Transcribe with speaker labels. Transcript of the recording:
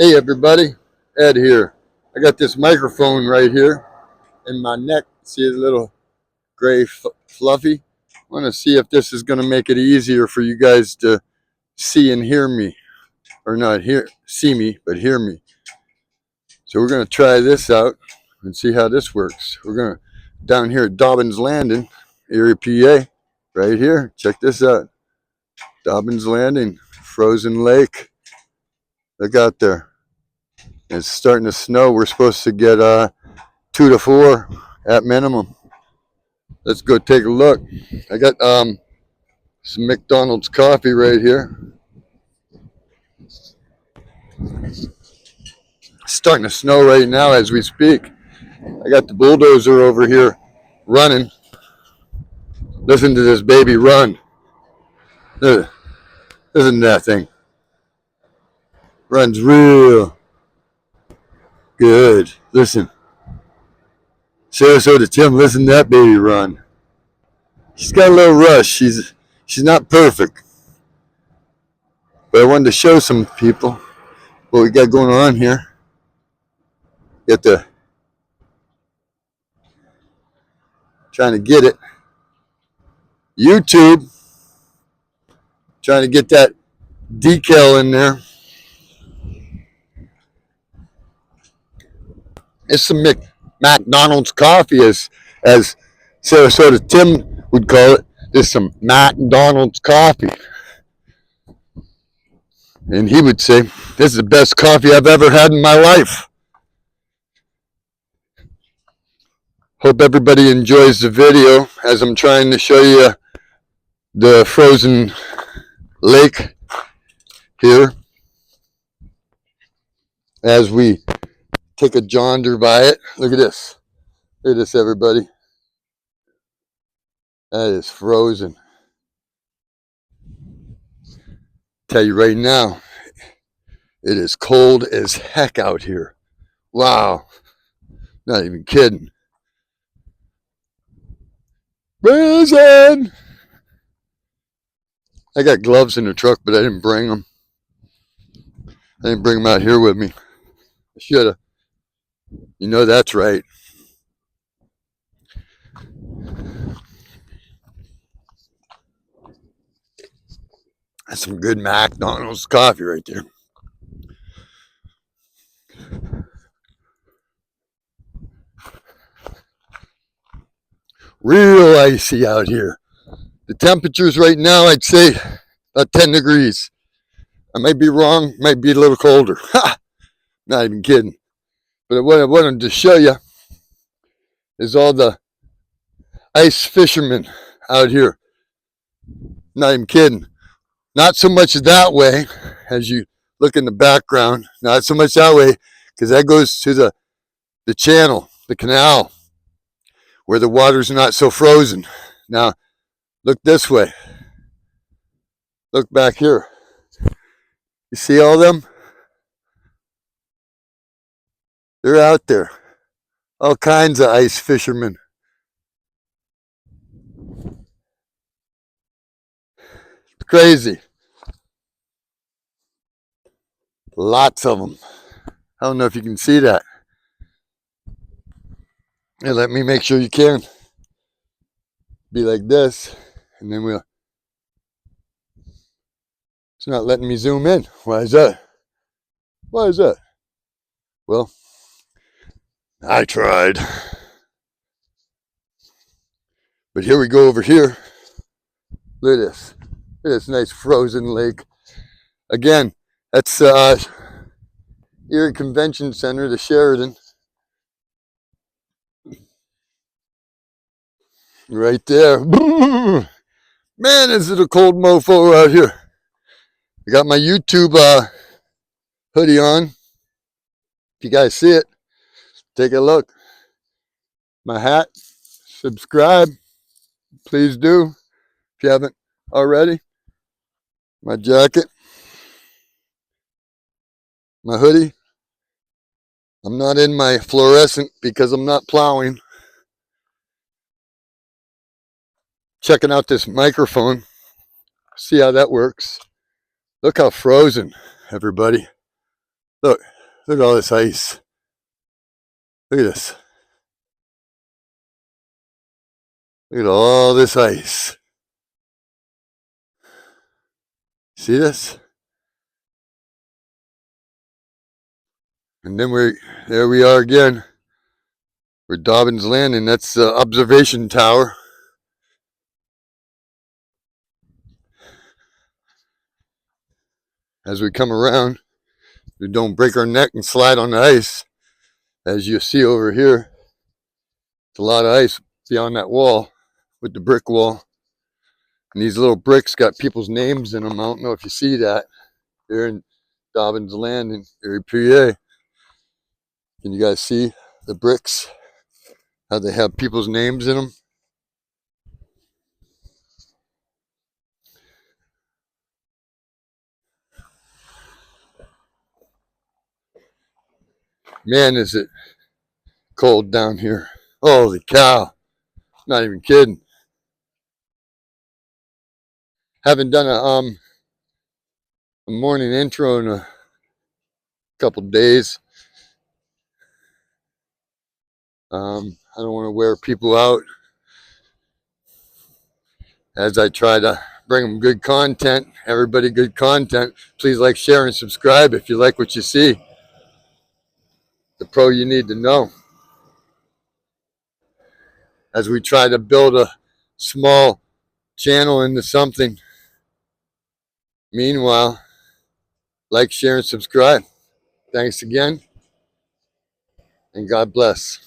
Speaker 1: Hey everybody, Ed here. I got this microphone right here in my neck. See a little gray fluffy? I want to see if this is going to make it easier for you guys to see and hear me. Or not see me, but hear me. So we're going to try this out and see how this works. We're going to, down here at Dobbins Landing, Erie, PA, right here. Check this out. Dobbins Landing, frozen lake. Look out there. It's starting to snow. We're supposed to get 2 to 4 at minimum. Let's go take a look. I got some McDonald's coffee right here. It's starting to snow right now as we speak. I got the bulldozer over here running. Listen to this baby run. Listen to that thing. Runs real good. Listen. Sarasota Tim, listen to that baby run. She's got a little rush. She's not perfect. But I wanted to show some people what we got going on here. Get the trying to get it. YouTube. Trying to get that decal in there. It's some McDonald's coffee, as Sarasota Tim would call it. There's some McDonald's coffee. And he would say, this is the best coffee I've ever had in my life. Hope everybody enjoys the video as I'm trying to show you the frozen lake here as we take a jaunder by it. Look at this. Look at this, everybody. That is frozen. Tell you right now, it is cold as heck out here. Wow. Not even kidding. Frozen! I got gloves in the truck, but I didn't bring them. I didn't bring them out here with me. I should have. You know that's right. That's some good McDonald's coffee right there. Real icy out here. The temperatures right now, I'd say about 10 degrees. I might be wrong, might be a little colder. Ha! Not even kidding. But what I wanted to show you is all the ice fishermen out here. Not even kidding. Not so much that way as you look in the background. Not so much that way because that goes to the channel, the canal, where the water's not so frozen. Now, look this way. Look back here. You see all them? They're out there. All kinds of ice fishermen. It's crazy. Lots of them. I don't know if you can see that. Here, let me make sure you can. Be like this, and then we'll. It's not letting me zoom in. Why is that? Why is that? Well, I tried. But here we go over here. Look at this. Look at this nice frozen lake. Again, that's Erie Convention Center, the Sheridan. Right there. Man, is it a cold mofo out here. I got my YouTube hoodie on. If you guys see it, take a look. My hat, subscribe. Please do if you haven't already. My jacket, my hoodie. I'm not in my fluorescent because I'm not plowing. Checking out this microphone. See how that works. Look how frozen, everybody. Look, look at all this ice. Look at this. Look at all this ice. See this? And then there we are again. We're Dobbins Landing. That's the observation tower. As we come around, we don't break our neck and slide on the ice. As you see over here, it's a lot of ice beyond that wall with the brick wall. And these little bricks got people's names in them. I don't know if you see that. Here in Dobbins Landing, Erie, PA. Can you guys see the bricks? How they have people's names in them? Man, is it cold down here. Holy cow. Not even kidding. Haven't done a morning intro in a couple days. I don't want to wear people out as I try to bring them good content. Everybody good content. Please like, share, and subscribe if you like what you see. The pro you need to know. As we try to build a small channel into something. Meanwhile, like, share, and subscribe. Thanks again, and God bless.